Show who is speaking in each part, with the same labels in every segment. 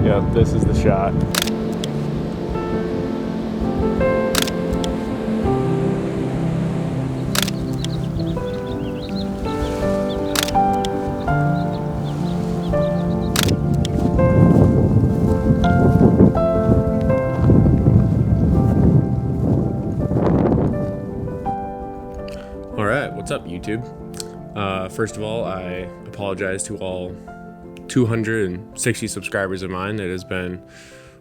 Speaker 1: Yeah, this is the shot. All right, what's up, YouTube? First of all, I apologize to all 260 subscribers of mine. It has been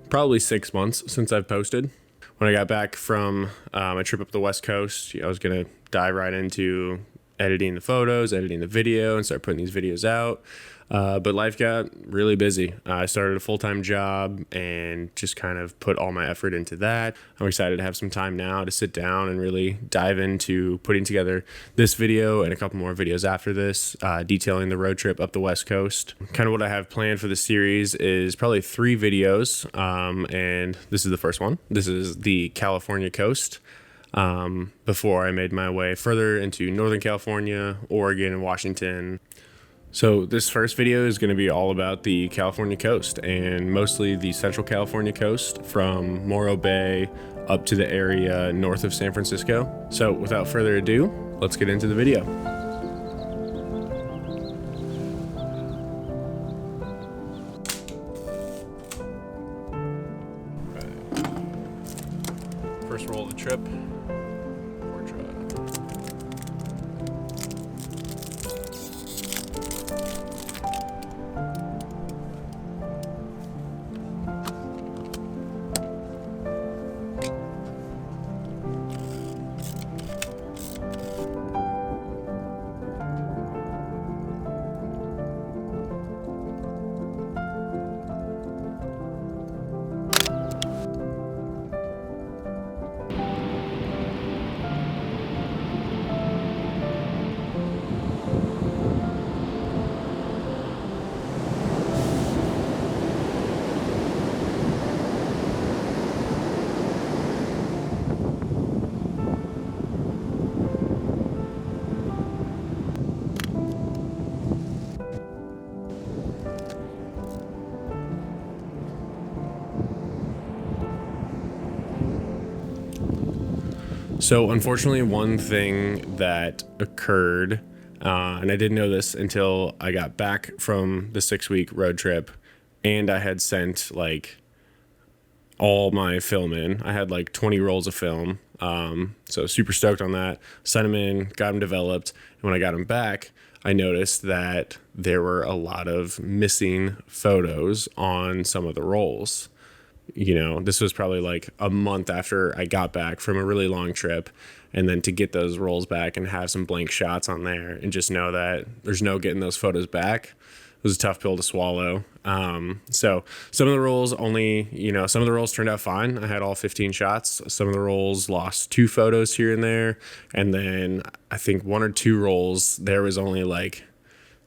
Speaker 1: probably 6 months since I've posted. When I got back from my trip up the West Coast, I was going to dive right into editing the photos, editing the video, and start putting these videos out. But life got really busy. I started a full-time job and just kind of put all my effort into that. I'm excited to have some time now to sit down and really dive into putting together this video and a couple more videos after this, detailing the road trip up the West Coast. Kind of what I have planned for the series is probably 3 videos, and this is the first one. This is the California coast. Before I made my way further into Northern California, Oregon, and Washington. So this first video is going to be all about the California coast, and mostly the Central California coast from Morro Bay up to the area north of San Francisco. So without further ado, let's get into the video. First roll of the trip. So unfortunately, one thing that occurred, and I didn't know this until I got back from the 6-week road trip, and I had sent like all my film in. I had like 20 rolls of film, so super stoked on that. Sent them in, got them developed, and when I got them back, I noticed that there were a lot of missing photos on some of the rolls. You know, this was probably like a month after I got back from a really long trip, and then to get those rolls back and have some blank shots on there and just know that there's no getting those photos back, it was a tough pill to swallow. So some of the rolls some of the rolls turned out fine. I had all 15 shots. Some of the rolls lost 2 photos here and there. And then I think 1 or 2 rolls, there was only like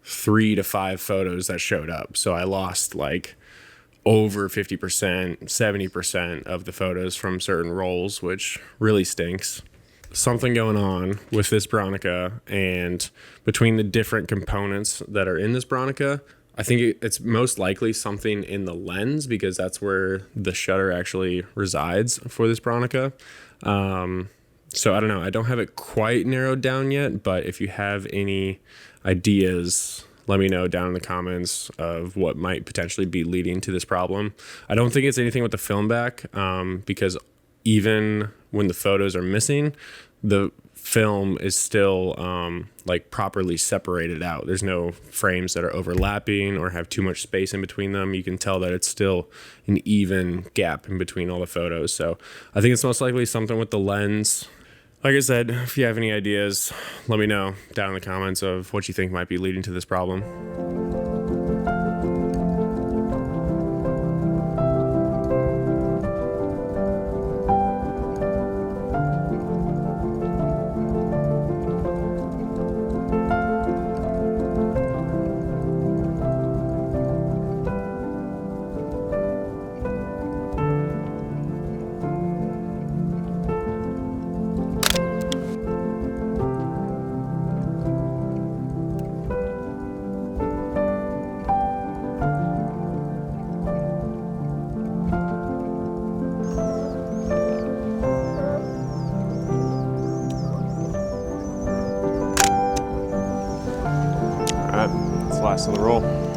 Speaker 1: 3 to 5 photos that showed up. So I lost like over 50%, 70% of the photos from certain rolls, which really stinks. Something going on with this Bronica, and between the different components that are in this Bronica, I think it's most likely something in the lens, because that's where the shutter actually resides for this Bronica. So I don't know. I don't have it quite narrowed down yet, but if you have any ideas, let me know down in the comments of what might potentially be leading to this problem. I don't think it's anything with the film back, because even when the photos are missing, the film is still like properly separated out. There's no frames that are overlapping or have too much space in between them. You can tell that it's still an even gap in between all the photos. So I think it's most likely something with the lens. Like I said, if you have any ideas, let me know down in the comments of what you think might be leading to this problem. Blast on the roll.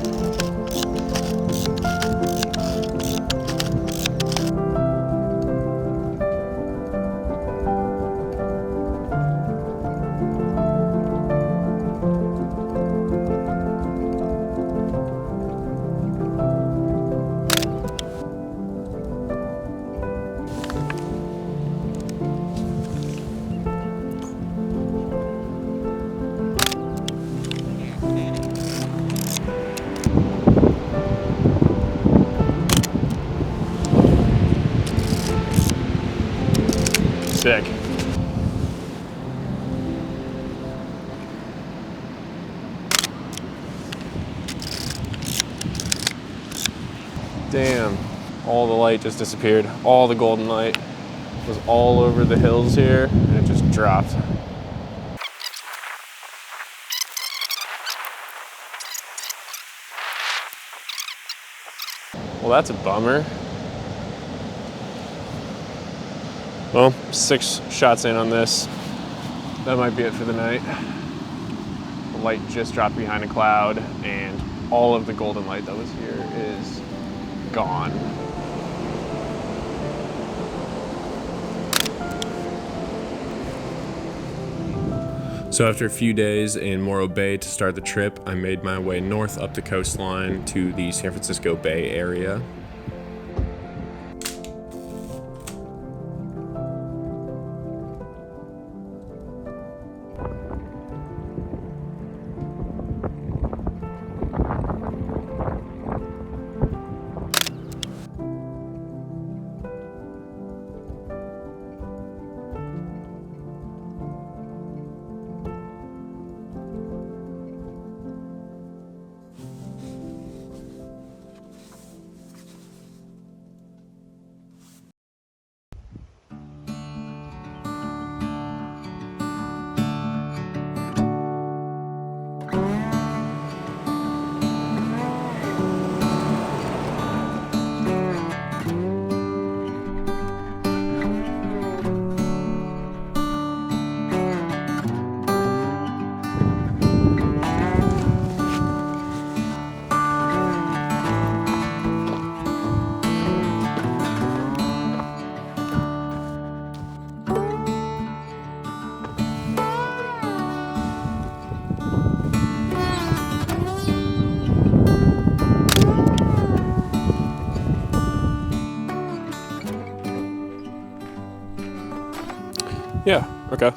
Speaker 1: Sick. Damn, all the light just disappeared. All the golden light was all over the hills here, and it just dropped. Well, that's a bummer. Well, 6 shots in on this. That might be it for the night. The light just dropped behind a cloud, and all of the golden light that was here is gone. So after a few days in Morro Bay to start the trip, I made my way north up the coastline to the San Francisco Bay Area. Yeah, okay.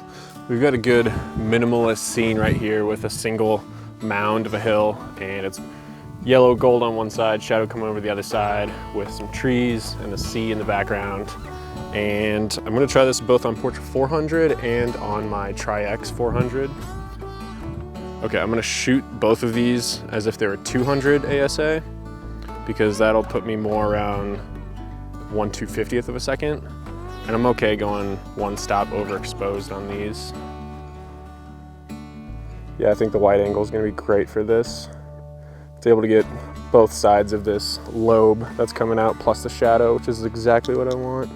Speaker 1: We've got a good minimalist scene right here with a single mound of a hill, and it's yellow gold on one side, shadow coming over the other side with some trees and the sea in the background. And I'm gonna try this both on Portrait 400 and on my Tri-X 400. Okay, I'm gonna shoot both of these as if they were 200 ASA, because that'll put me more around 1/250th of a second. And I'm okay going one stop overexposed on these. Yeah, I think the wide angle is gonna be great for this. It's able to get both sides of this lobe that's coming out plus the shadow, which is exactly what I want.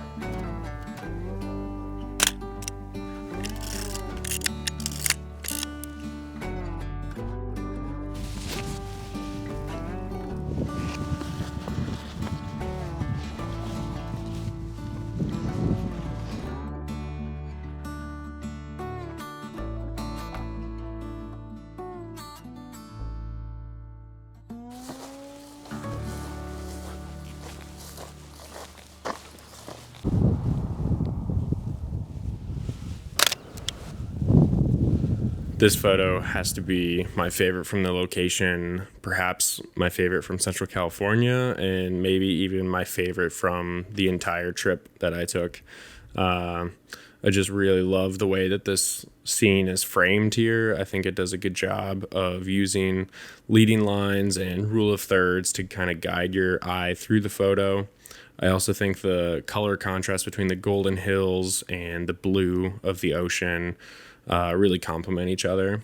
Speaker 1: This photo has to be my favorite from the location, perhaps my favorite from Central California, and maybe even my favorite from the entire trip that I took. I just really love the way that this scene is framed here. I think it does a good job of using leading lines and rule of thirds to kind of guide your eye through the photo. I also think the color contrast between the golden hills and the blue of the ocean really complement each other.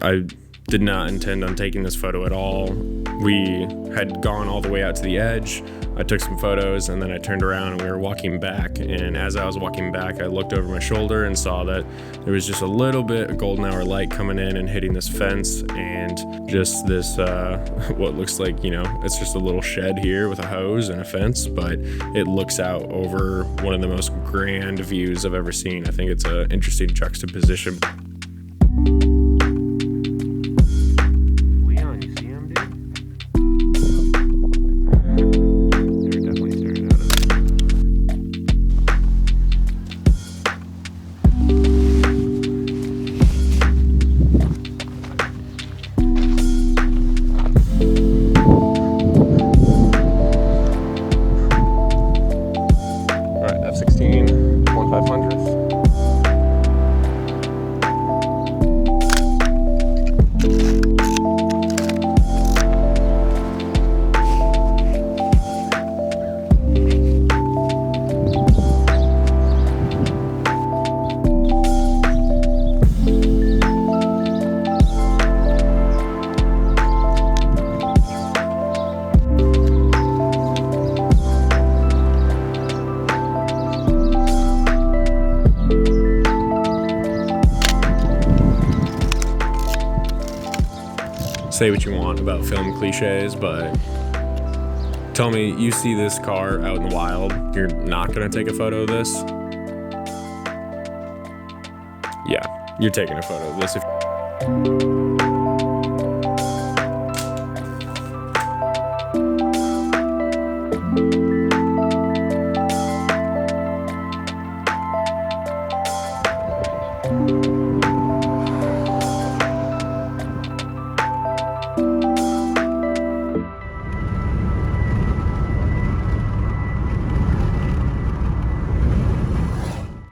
Speaker 1: I did not intend on taking this photo at all. We had gone all the way out to the edge. I took some photos and then I turned around and we were walking back. And as I was walking back, I looked over my shoulder and saw that there was just a little bit of golden hour light coming in and hitting this fence and just this, what looks like, you know, it's just a little shed here with a hose and a fence, but it looks out over one of the most grand views I've ever seen. I think it's an interesting juxtaposition. Say what you want about film cliches, but tell me you see this car out in the wild, you're not gonna take a photo of this? Yeah, you're taking a photo of this.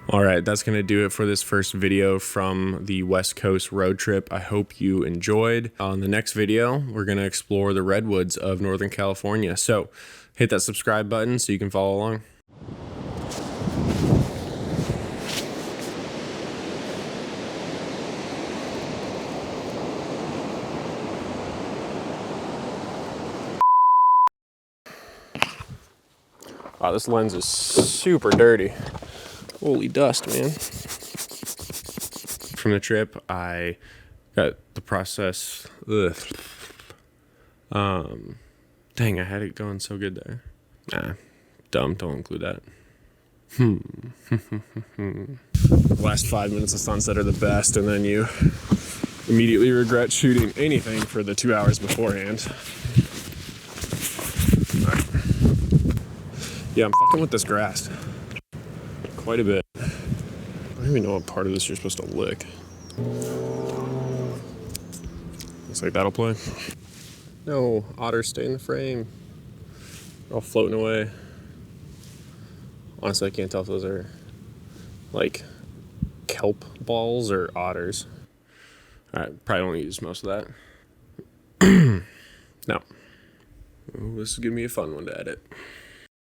Speaker 1: All right, that's going to do it for this first video from the West Coast road trip. I hope you enjoyed. On the next video, we're going to explore the redwoods of Northern California. So hit that subscribe button so you can follow along. Wow, this lens is super dirty. Holy dust, man. From the trip, I got the process. Ugh. Dang, I had it going so good there. Nah, dumb, don't include that. The last 5 minutes of sunset are the best, and then you immediately regret shooting anything for the 2 hours beforehand. All right. Yeah, I'm fucking with this grass quite a bit. I don't even know what part of this you're supposed to lick. Looks like that'll play. No, otters stay in the frame. They're all floating away. Honestly, I can't tell if those are like kelp balls or otters. Alright, probably don't use most of that. No. Ooh, this is gonna be a fun one to edit.